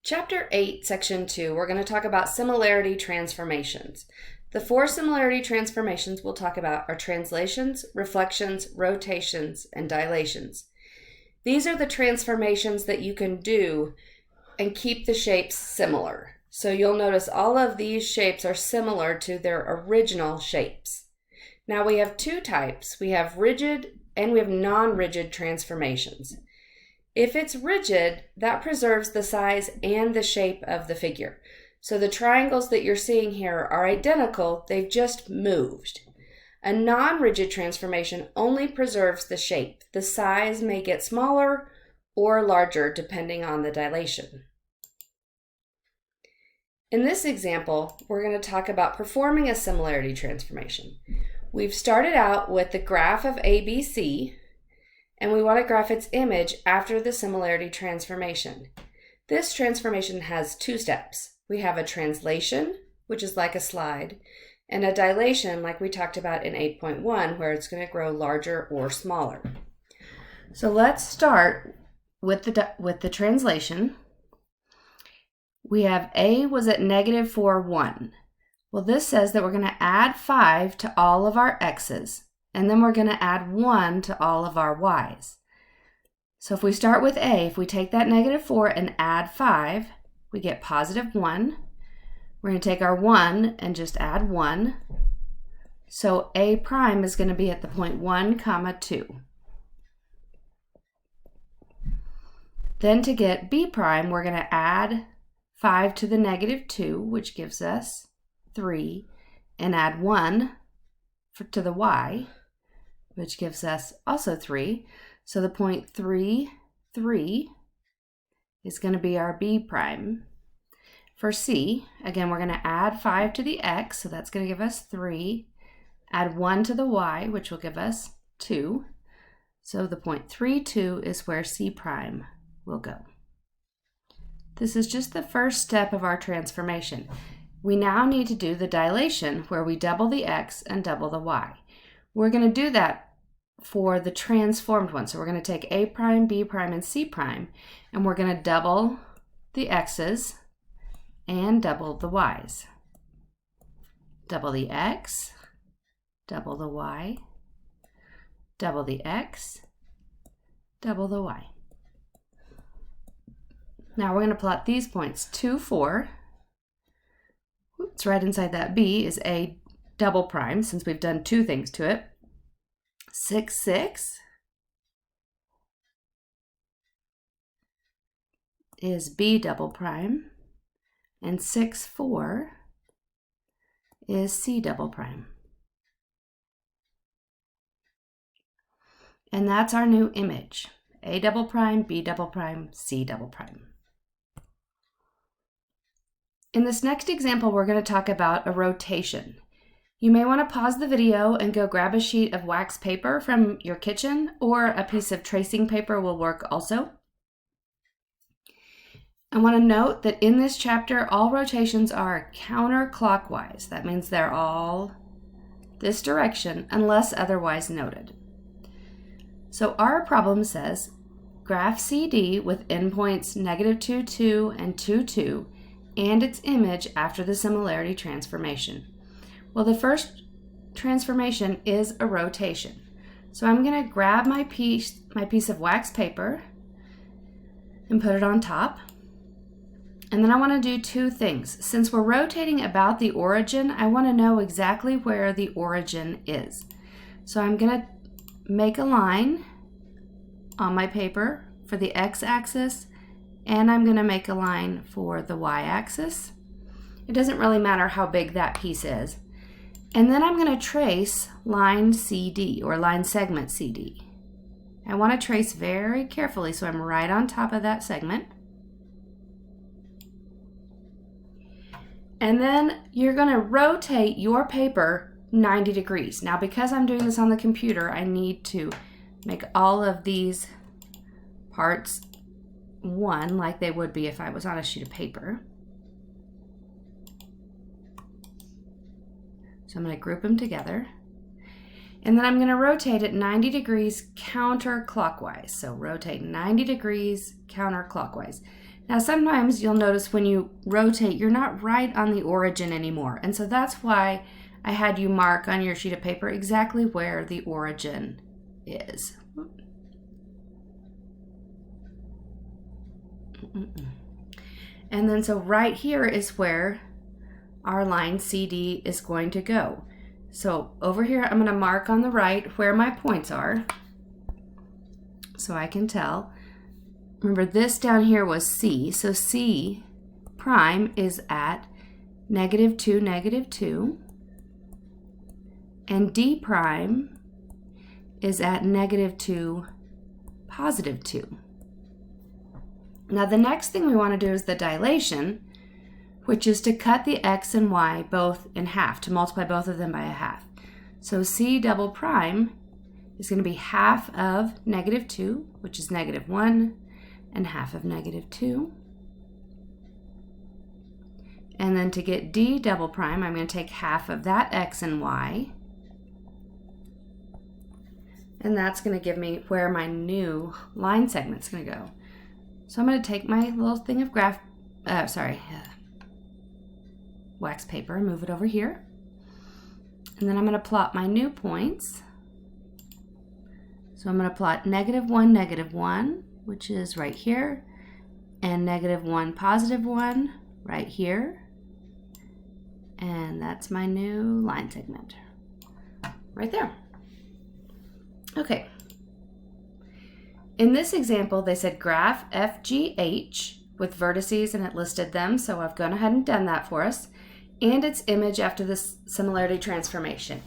Chapter 8, Section 2, we're going to talk about similarity transformations. The 4 similarity transformations we'll talk about are translations, reflections, rotations, and dilations. These are the transformations that you can do and keep the shapes similar. So you'll notice all of these shapes are similar to their original shapes. Now we have 2 types. We have rigid and we have non-rigid transformations. If it's rigid, that preserves the size and the shape of the figure. So the triangles that you're seeing here are identical, they've just moved. A non-rigid transformation only preserves the shape. The size may get smaller or larger depending on the dilation. In this example, we're going to talk about performing a similarity transformation. We've started out with the graph of ABC, and we want to graph its image after the similarity transformation. This transformation has 2 steps. We have a translation, which is like a slide, and a dilation like we talked about in 8.1, where it's going to grow larger or smaller. So let's start with the translation. We have A was at -4, 1. Well, this says that we're going to add 5 to all of our x's. And then we're going to add 1 to all of our y's. So if we start with A, if we take that -4 and add 5, we get +1. We're going to take our 1 and just add 1. So A prime is going to be at the point 1, 2. Then to get B prime, we're going to add 5 to the -2, which gives us 3, and add 1 to the y, which gives us also 3. So the point 3, 3 is going to be our B prime. For C, again, we're going to add 5 to the x, so that's going to give us 3. Add 1 to the y, which will give us 2. So the point 3, 2 is where C prime will go. This is just the first step of our transformation. We now need to do the dilation, where we double the x and double the y. We're going to do that for the transformed one. So we're going to take A prime, B prime, and C prime, and we're going to double the x's and double the y's. Double the x, double the y, double the x, double the y. Now we're going to plot these points. 2, 4. Oops, right inside that B is A double prime, since we've done 2 things to it. 6, 6 is B double prime, and 6, 4 is C double prime. And that's our new image. A double prime, B double prime, C double prime. In this next example, we're going to talk about a rotation. You may want to pause the video and go grab a sheet of wax paper from your kitchen, or a piece of tracing paper will work also. I want to note that in this chapter, all rotations are counterclockwise. That means they're all this direction unless otherwise noted. So our problem says, graph CD with endpoints -2, 2, and 2, 2, and its image after the similarity transformation. Well, the first transformation is a rotation. So I'm going to grab my piece of wax paper and put it on top. And then I want to do 2 things. Since we're rotating about the origin, I want to know exactly where the origin is. So I'm going to make a line on my paper for the x-axis, and I'm going to make a line for the y-axis. It doesn't really matter how big that piece is. And then I'm going to trace line CD, or line segment CD. I want to trace very carefully, so I'm right on top of that segment. And then you're going to rotate your paper 90 degrees. Now, because I'm doing this on the computer, I need to make all of these parts one, like they would be if I was on a sheet of paper. So I'm going to group them together. And then I'm going to rotate it 90 degrees counterclockwise. So rotate 90 degrees counterclockwise. Now sometimes you'll notice when you rotate, you're not right on the origin anymore. And so that's why I had you mark on your sheet of paper exactly where the origin is. And then so right here is where our line CD is going to go. So over here, I'm going to mark on the right where my points are so I can tell. Remember, this down here was C, so C prime is at -2, -2, and D prime is at -2, +2. Now the next thing we want to do is the dilation, which is to cut the x and y both in half, to multiply both of them by a half. So C double prime is going to be half of -2, which is -1, and half of -2. And then to get D double prime, I'm going to take half of that x and y. And that's going to give me where my new line segment's going to go. So I'm going to take my little thing of wax paper and move it over here. And then I'm going to plot my new points. So I'm going to plot -1, -1, which is right here, and -1, +1 right here. And that's my new line segment right there. Okay. In this example, they said graph FGH with vertices, and it listed them, so I've gone ahead and done that for us, and its image after this similarity transformation.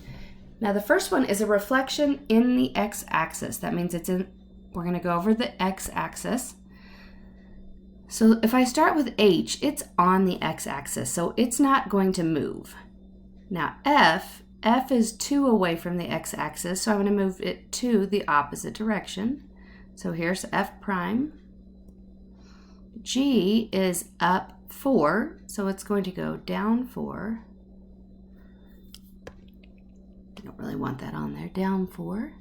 Now the first one is a reflection in the x-axis. That means we're going to go over the x-axis. So if I start with H, it's on the x-axis, so it's not going to move. Now F is 2 away from the x-axis, so I'm going to move it to the opposite direction. So here's F prime. G is up 4, so it's going to go down 4. I don't really want that on there. Down 4.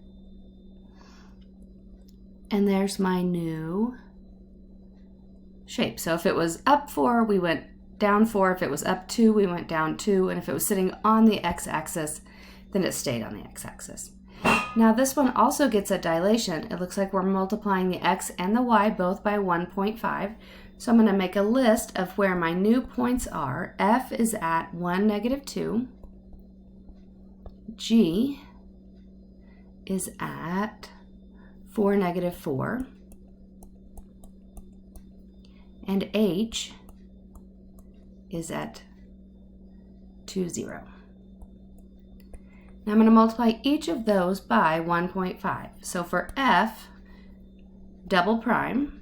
And there's my new shape. So if it was up 4, we went down 4. If it was up 2, we went down 2. And if it was sitting on the x-axis, then it stayed on the x-axis. Now this one also gets a dilation. It looks like we're multiplying the x and the y both by 1.5. So I'm going to make a list of where my new points are. F is at 1, -2. G is at 4, -4. And H is at 2, 0. Now I'm going to multiply each of those by 1.5. So for F double prime,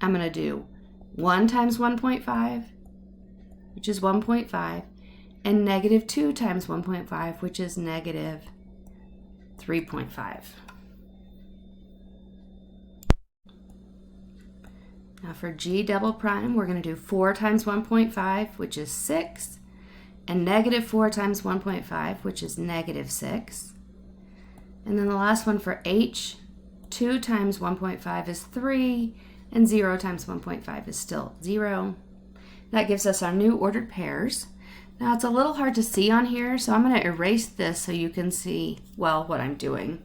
I'm going to do 1 times 1.5, which is 1.5, and -2 times 1.5, which is -3.5. Now for G double prime, we're going to do 4 times 1.5, which is 6, and -4 times 1.5, which is -6. And then the last one for H, 2 times 1.5 is 3, and 0 times 1.5 is still 0. That gives us our new ordered pairs. Now it's a little hard to see on here, so I'm going to erase this so you can see well what I'm doing.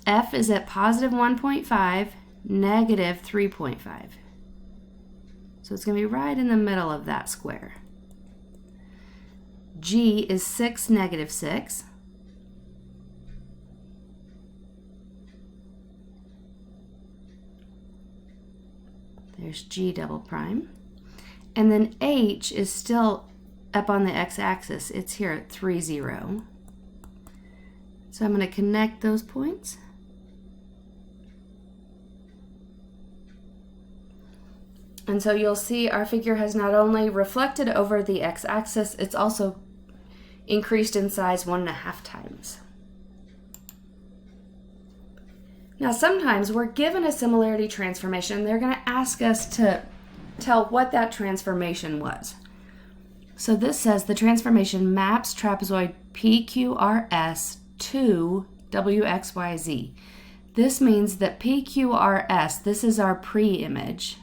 F is at +1.5, -3.5. So it's going to be right in the middle of that square. G is 6, -6. There's G double prime. And then H is still up on the x-axis. It's here at 3, 0. So I'm going to connect those points. And so you'll see our figure has not only reflected over the x-axis, it's also increased in size 1.5 times. Now sometimes we're given a similarity transformation. They're going to ask us to tell what that transformation was. So this says the transformation maps trapezoid PQRS to WXYZ. this means that PQRS, this is our pre-image,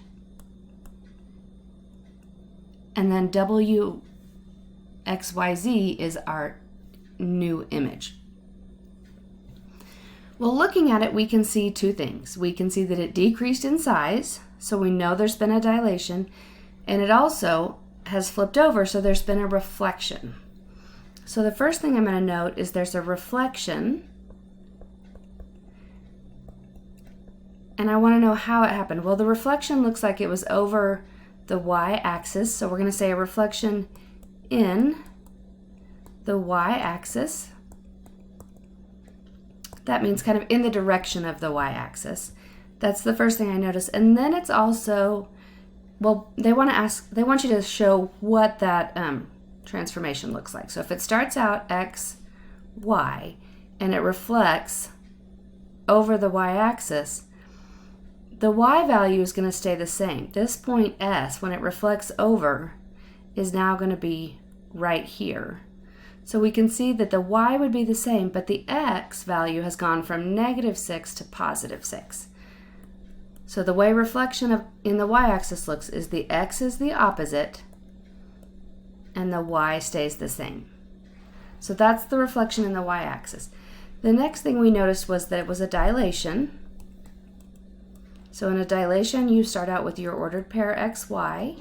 and then WXYZ is our new image. Well, looking at it, we can see two things. We can see that it decreased in size, so we know there's been a dilation, and it also has flipped over, so there's been a reflection. So the first thing I'm going to note is there's a reflection, and I want to know how it happened. Well, the reflection looks like it was over the y-axis, so we're going to say a reflection in the y-axis. That means kind of in the direction of the y-axis. That's the first thing I noticed. And then it's also, well, they want you to show what that transformation looks like. So if it starts out x, y, and it reflects over the y-axis, the y value is going to stay the same. This point S, when it reflects over, is now going to be right here. So we can see that the y would be the same, but the x value has gone from -6 to +6. So the way reflection in the y-axis looks is the x is the opposite, and the y stays the same. So that's the reflection in the y-axis. The next thing we noticed was that it was a dilation. So in a dilation, you start out with your ordered pair x, y,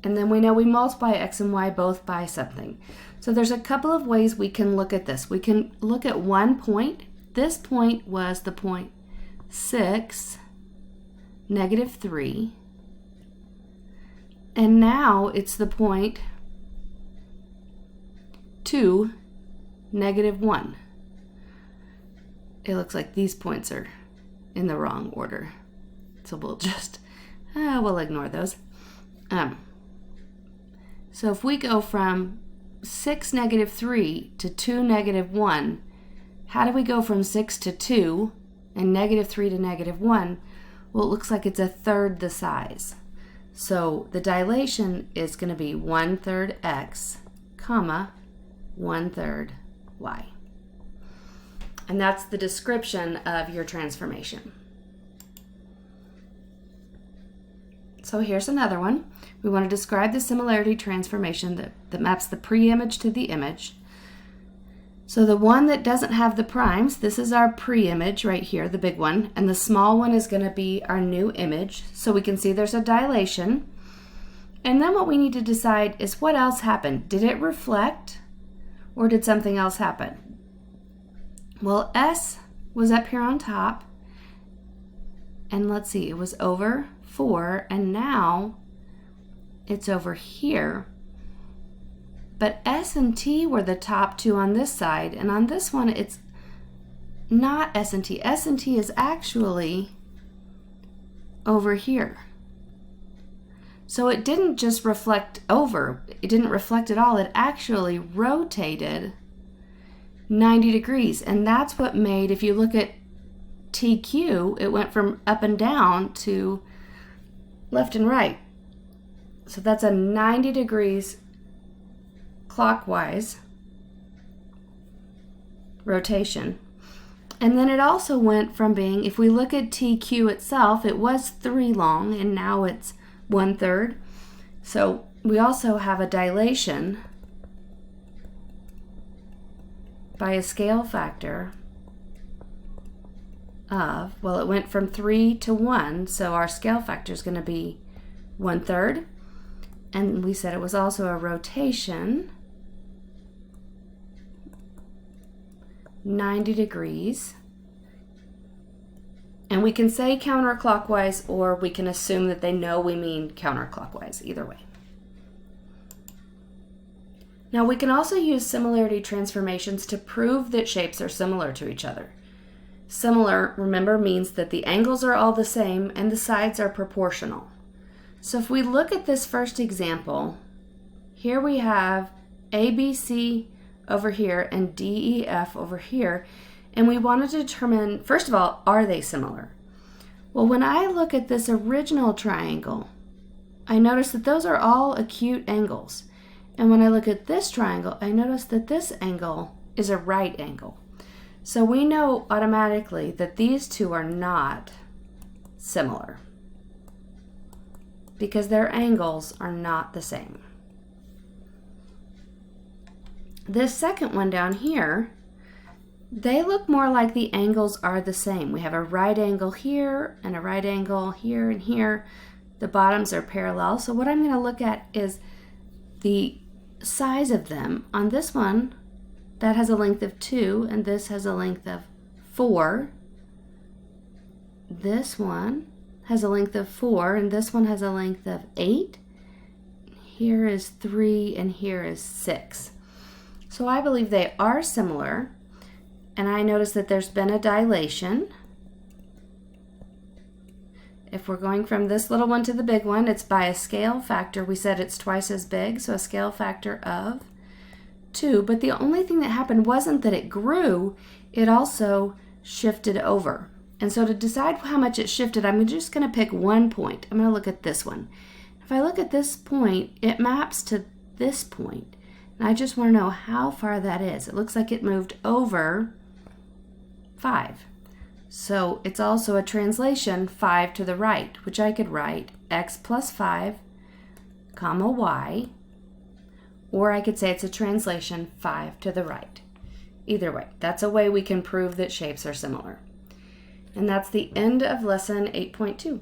and then we know we multiply x and y both by something. So there's a couple of ways we can look at this. We can look at one point. This point was the point 6, -3. And now it's the point 2, -1. It looks like these points are in the wrong order. So we'll just, we'll ignore those. So if we go from 6, -3 to 2, -1, how do we go from 6 to 2 and -3 to -1? Well, it looks like it's a third the size. So the dilation is going to be 1/3 x, comma, 1/3 y. And that's the description of your transformation. So here's another one. We want to describe the similarity transformation that maps the pre-image to the image. So the one that doesn't have the primes, this is our pre-image right here, the big one, and the small one is going to be our new image. So we can see there's a dilation. And then what we need to decide is what else happened. Did it reflect, or did something else happen? Well, S was up here on top, and let's see, it was over 4, and now it's over here. But S and T were the top two on this side, and on this one it's not S and T. S and T is actually over here. So it didn't just reflect over, it didn't reflect at all, it actually rotated 90 degrees, and that's what made, if you look at TQ, it went from up and down to left and right. So that's a 90 degrees clockwise rotation. And then it also went from being, if we look at TQ itself, it was 3 long and now it's 1/3. So we also have a dilation by a scale factor of, well, it went from 3 to 1, so our scale factor is going to be 1/3. And we said it was also a rotation 90 degrees. And we can say counterclockwise, or we can assume that they know we mean counterclockwise, either way. Now we can also use similarity transformations to prove that shapes are similar to each other. Similar, remember, means that the angles are all the same and the sides are proportional. So if we look at this first example, here we have ABC over here and DEF over here, and we want to determine, first of all, are they similar? Well, when I look at this original triangle, I notice that those are all acute angles. And when I look at this triangle, I notice that this angle is a right angle. So we know automatically that these two are not similar because their angles are not the same. This second one down here, they look more like the angles are the same. We have a right angle here and a right angle here and here. The bottoms are parallel. So what I'm going to look at is the size of them. On this one, that has a length of 2 and this has a length of 4. This one has a length of 4 and this one has a length of 8. Here is 3 and here is 6. So I believe they are similar, and I notice that there's been a dilation. If we're going from this little one to the big one, it's by a scale factor. We said it's twice as big, so a scale factor of 2. But the only thing that happened wasn't that it grew, it also shifted over. And so to decide how much it shifted, I'm just going to pick one point. I'm going to look at this one. If I look at this point, it maps to this point. And I just want to know how far that is. It looks like it moved over 5. So it's also a translation 5 to the right, which I could write x plus 5, comma y, or I could say it's a translation 5 to the right. Either way, that's a way we can prove that shapes are similar. And that's the end of lesson 8.2.